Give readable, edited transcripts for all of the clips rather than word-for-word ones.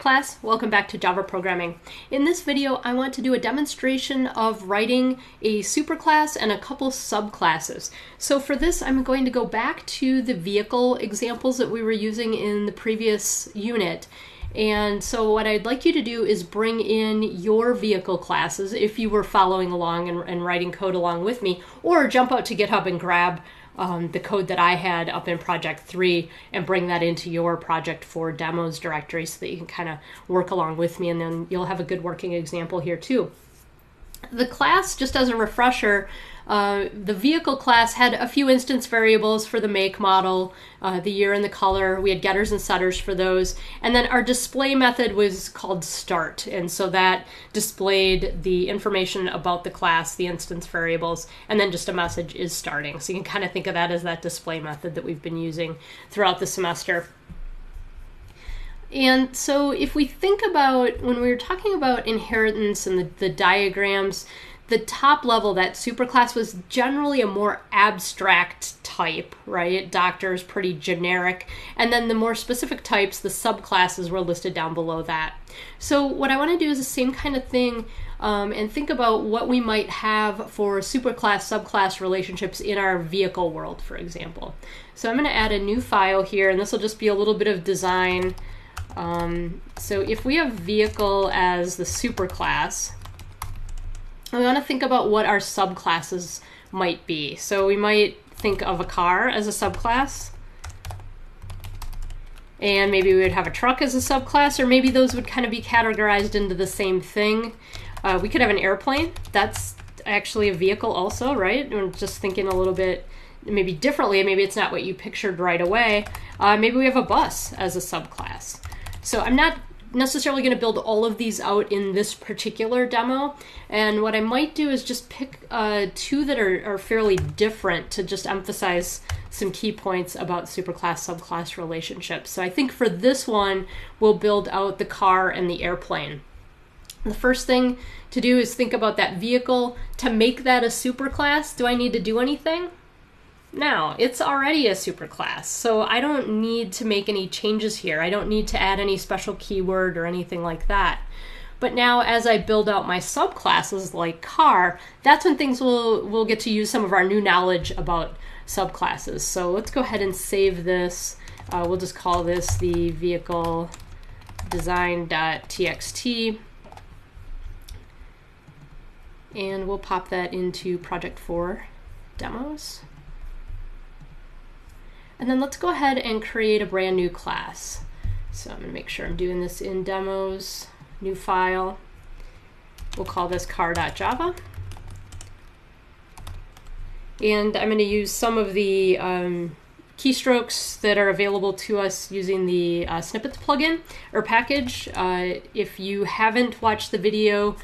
class, welcome back to Java Programming. In this video, I want to do a demonstration of writing a superclass and a couple subclasses. So for this, I'm going to go back to the vehicle examples that we were using in the previous unit. And so what I'd like you to do is bring in your vehicle classes if you were following along and writing code along with me, or jump out to GitHub and grab the code that I had up in Project 3 and bring that into your Project 4 demos directory so that you can kind of work along with me, and then you'll have a good working example here too. The class, just as a refresher, the vehicle class had a few instance variables for the make, model, the year, and the color. We had getters and setters for those. And then our display method was called start. And so that displayed the information about the class, the instance variables, and then just a message is starting. So you can kind of think of that as that display method that we've been using throughout the semester. And so if we think about when we were talking about inheritance and the diagrams, the top level, that superclass, was generally a more abstract type, right? Doctor is pretty generic. And then the more specific types, the subclasses, were listed down below that. So what I want to do is the same kind of thing and think about what we might have for superclass, subclass relationships in our vehicle world, for example. So I'm going to add a new file here, and this will just be a little bit of design. So if we have vehicle as the superclass, we want to think about what our subclasses might be. So we might think of a car as a subclass, and maybe we would have a truck as a subclass, or maybe those would kind of be categorized into the same thing. We could have an airplane. That's actually a vehicle also, right? I'm just thinking a little bit maybe differently. Maybe it's not what you pictured right away. Maybe we have a bus as a subclass. So I'm not necessarily going to build all of these out in this particular demo, and what I might do is just pick two that are fairly different to just emphasize some key points about superclass subclass relationships. So I think for this one we'll build out the car and the airplane. The first thing to do is think about that vehicle. To make that a superclass, do I need to do anything? No, it's already a superclass, so I don't need to make any changes here. I don't need to add any special keyword or anything like that. But now as I build out my subclasses like car, that's when things we'll get to use some of our new knowledge about subclasses. So let's go ahead and save this. We'll just call this the vehicle design.txt. And we'll pop that into Project 4 demos. And then let's go ahead and create a brand new class. So I'm going to make sure I'm doing this in demos, new file. We'll call this car.java. And I'm going to use some of the keystrokes that are available to us using the snippets plugin or package. If you haven't watched the video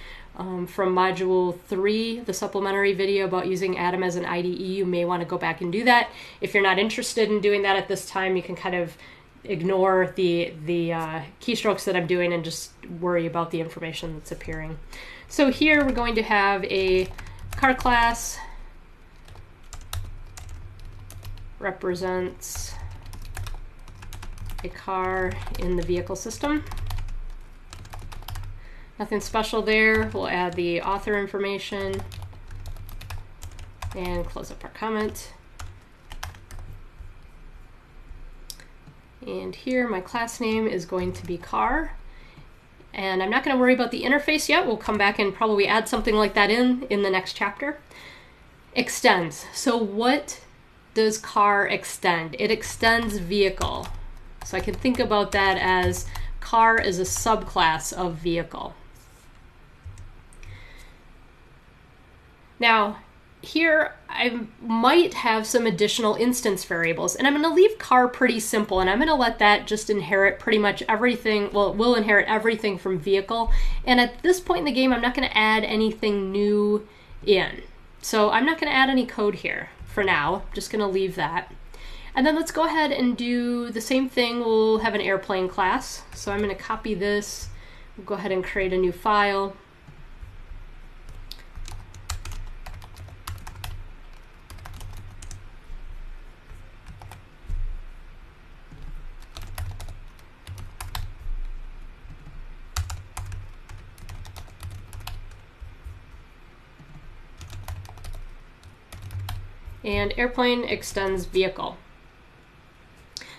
from Module 3, the supplementary video about using Atom as an IDE, you may want to go back and do that. If you're not interested in doing that at this time, you can kind of ignore the keystrokes that I'm doing and just worry about the information that's appearing. So here we're going to have a car class, represents a car in the vehicle system. Nothing special there. We'll add the author information and close up our comment. And here my class name is going to be car. And I'm not going to worry about the interface yet. We'll come back and probably add something like that in the next chapter. Extends. So what does car extend? It extends vehicle. So I can think about that as car is a subclass of vehicle. Now, here I might have some additional instance variables, and I'm going to leave car pretty simple, and I'm going to let that just inherit pretty much everything. Well, it will inherit everything from vehicle, and at this point in the game, I'm not going to add anything new in. So I'm not going to add any code here for now. I'm just going to leave that. And then let's go ahead and do the same thing. We'll have an airplane class. So I'm going to copy this. We'll go ahead and create a new file. and airplane extends vehicle.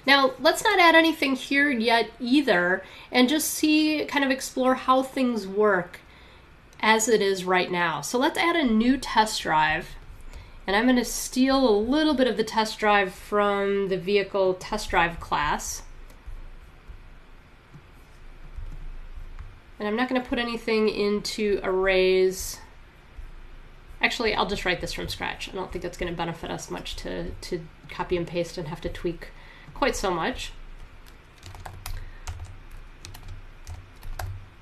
Now, let's not add anything here yet either, and just see, kind of explore how things work as it is right now. So let's add a new test drive, and I'm going to steal a little bit of the test drive from the vehicle test drive class. And I'm not going to put anything into arrays. Actually, I'll just write this from scratch. I don't think it's going to benefit us much to copy and paste and have to tweak quite so much.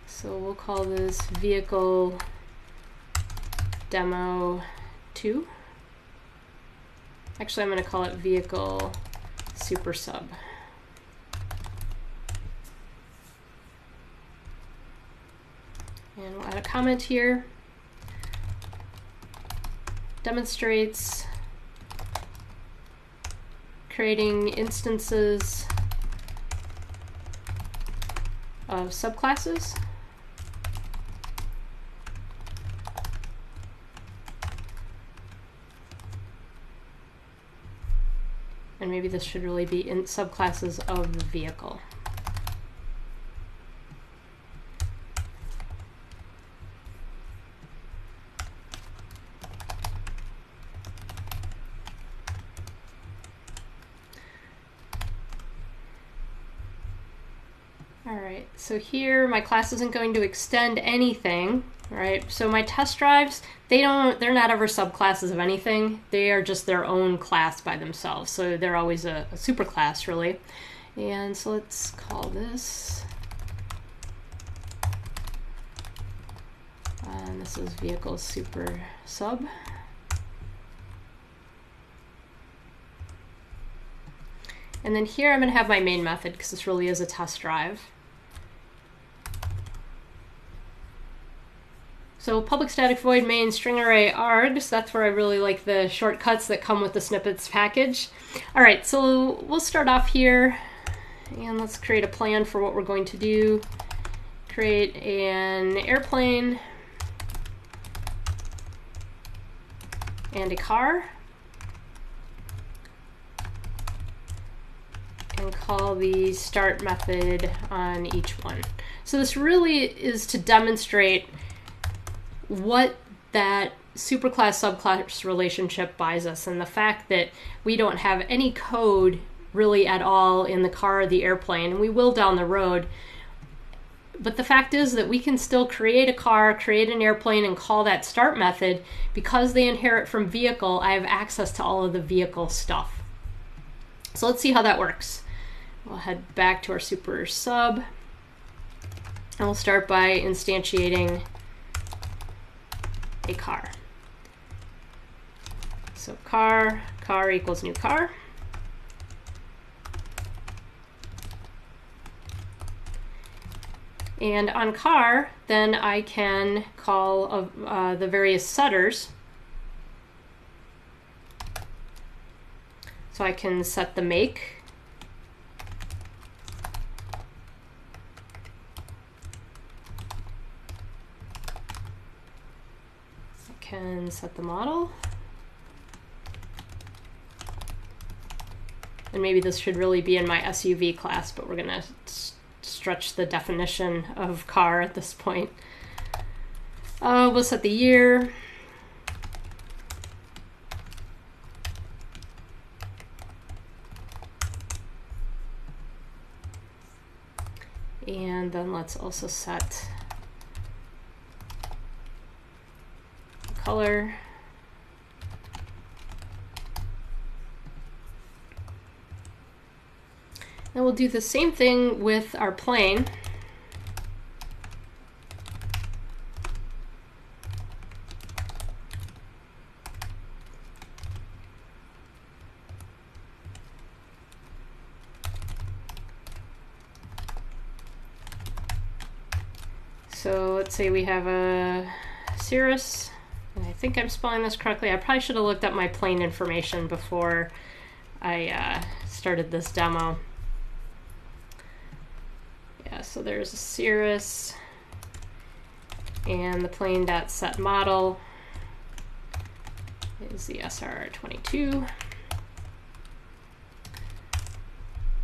So we'll call this vehicle demo 2. Actually, I'm going to call it vehicle super sub. And we'll add a comment here. Demonstrates creating instances of subclasses. And maybe this should really be in subclasses of the vehicle. Alright, so here my class isn't going to extend anything, right? So my test drives, they're not ever subclasses of anything. They are just their own class by themselves. So they're always a superclass, really. And so let's call this, and this is vehicle super sub. And then here I'm going to have my main method because this really is a test drive. So public static void main string array args, that's where I really like the shortcuts that come with the snippets package. All right, so we'll start off here and let's create a plan for what we're going to do. Create an airplane and a car. And call the start method on each one. So this really is to demonstrate what that superclass subclass relationship buys us, and the fact that we don't have any code really at all in the car or the airplane, and we will down the road. But the fact is that we can still create a car, create an airplane, and call that start method. Because they inherit from vehicle, I have access to all of the vehicle stuff. So let's see how that works. We'll head back to our super sub, and we'll start by instantiating a car. So car equals new car. And on car, then I can call the various setters. So I can set the make. Can set the model. And maybe this should really be in my SUV class, but we're going to stretch the definition of car at this point. We'll set the year. And then let's also set color. Then we'll do the same thing with our plane. So let's say we have a Cirrus. And I think I'm spelling this correctly. I probably should have looked up my plane information before I started this demo. Yeah, so there's a Cirrus and the plane.set model. is the SR22.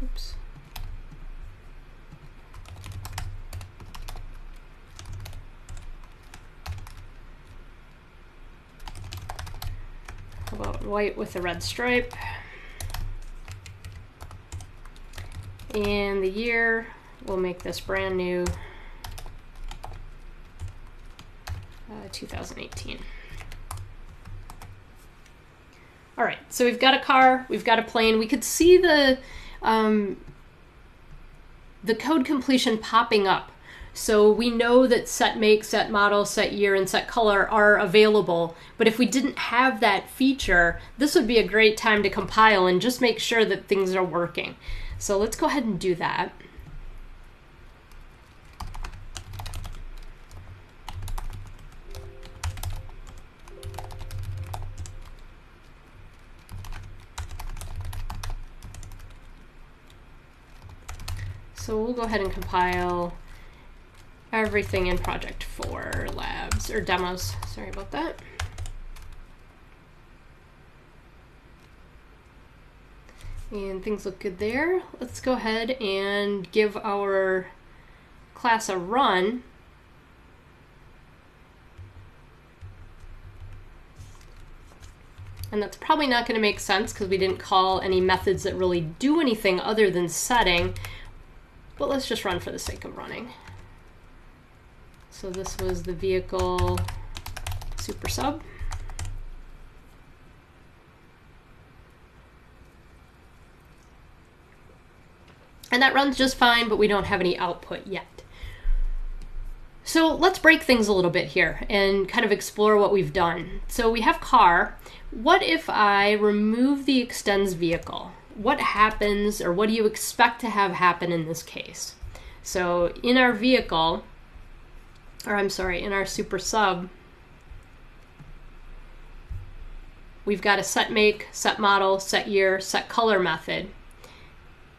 Oops. How about white with a red stripe? And the year, we'll make this brand new, 2018. All right, so we've got a car, we've got a plane. We could see the code completion popping up. So we know that set make, set model, set year, and set color are available. But if we didn't have that feature, this would be a great time to compile and just make sure that things are working. So let's go ahead and do that. So we'll go ahead and compile everything in Project 4 labs, or demos, sorry about that. And things look good there. Let's go ahead and give our class a run. And that's probably not going to make sense because we didn't call any methods that really do anything other than setting. But let's just run for the sake of running. So this was the vehicle super sub. And that runs just fine, but we don't have any output yet. So let's break things a little bit here and kind of explore what we've done. So we have car. What if I remove the extends vehicle? What happens, or what do you expect to have happen in this case? So in our vehicle, or I'm sorry, in our super sub, we've got a set make, set model, set year, set color method.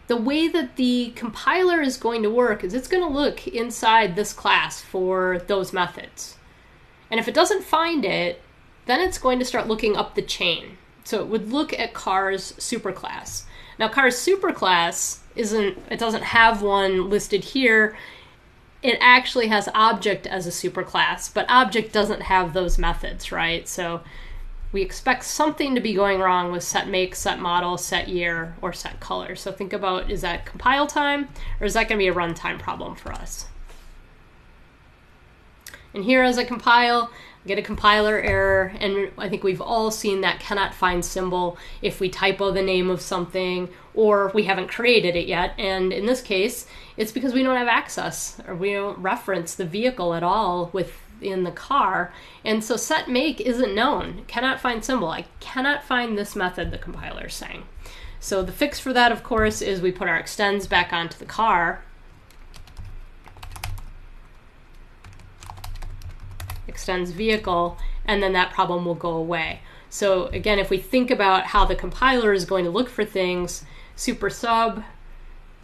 The way that the compiler is going to work is it's going to look inside this class for those methods. And if it doesn't find it, then it's going to start looking up the chain. So it would look at car's superclass. Now car's superclass it doesn't have one listed here. It actually has object as a superclass, but object doesn't have those methods, right? So we expect something to be going wrong with set make, set model, set year, or set color. So think about, is that compile time, or is that going to be a runtime problem for us? And here as I compile, get a compiler error, and I think we've all seen that cannot find symbol if we typo the name of something or we haven't created it yet. And in this case, it's because we don't have access, or we don't reference the vehicle at all within the car. And so set make isn't known, cannot find symbol. I cannot find this method, the compiler is saying. So the fix for that, of course, is we put our extends back onto the car. Extends vehicle, and then that problem will go away. So again, if we think about how the compiler is going to look for things, super sub,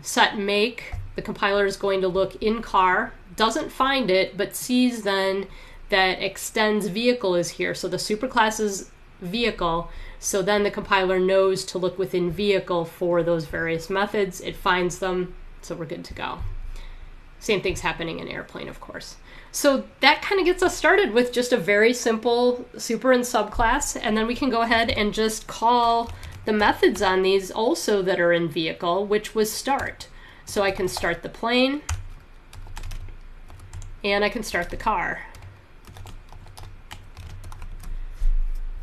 set make, the compiler is going to look in car, doesn't find it, but sees then that extends vehicle is here. So the superclass is vehicle. So then the compiler knows to look within vehicle for those various methods. It finds them, so we're good to go. Same thing's happening in airplane, of course. So that kind of gets us started with just a very simple super and subclass, and then we can go ahead and just call the methods on these also that are in vehicle, which was start. So I can start the plane, and I can start the car.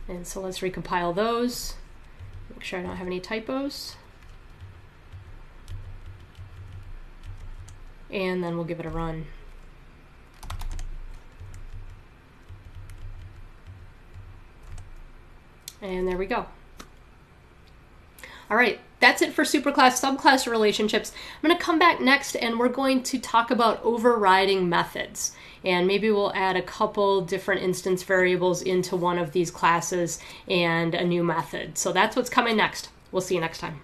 And so let's recompile those. Make sure I don't have any typos. And then we'll give it a run. And there we go. All right, that's it for superclass subclass relationships. I'm going to come back next and we're going to talk about overriding methods. And maybe we'll add a couple different instance variables into one of these classes and a new method. So that's what's coming next. We'll see you next time.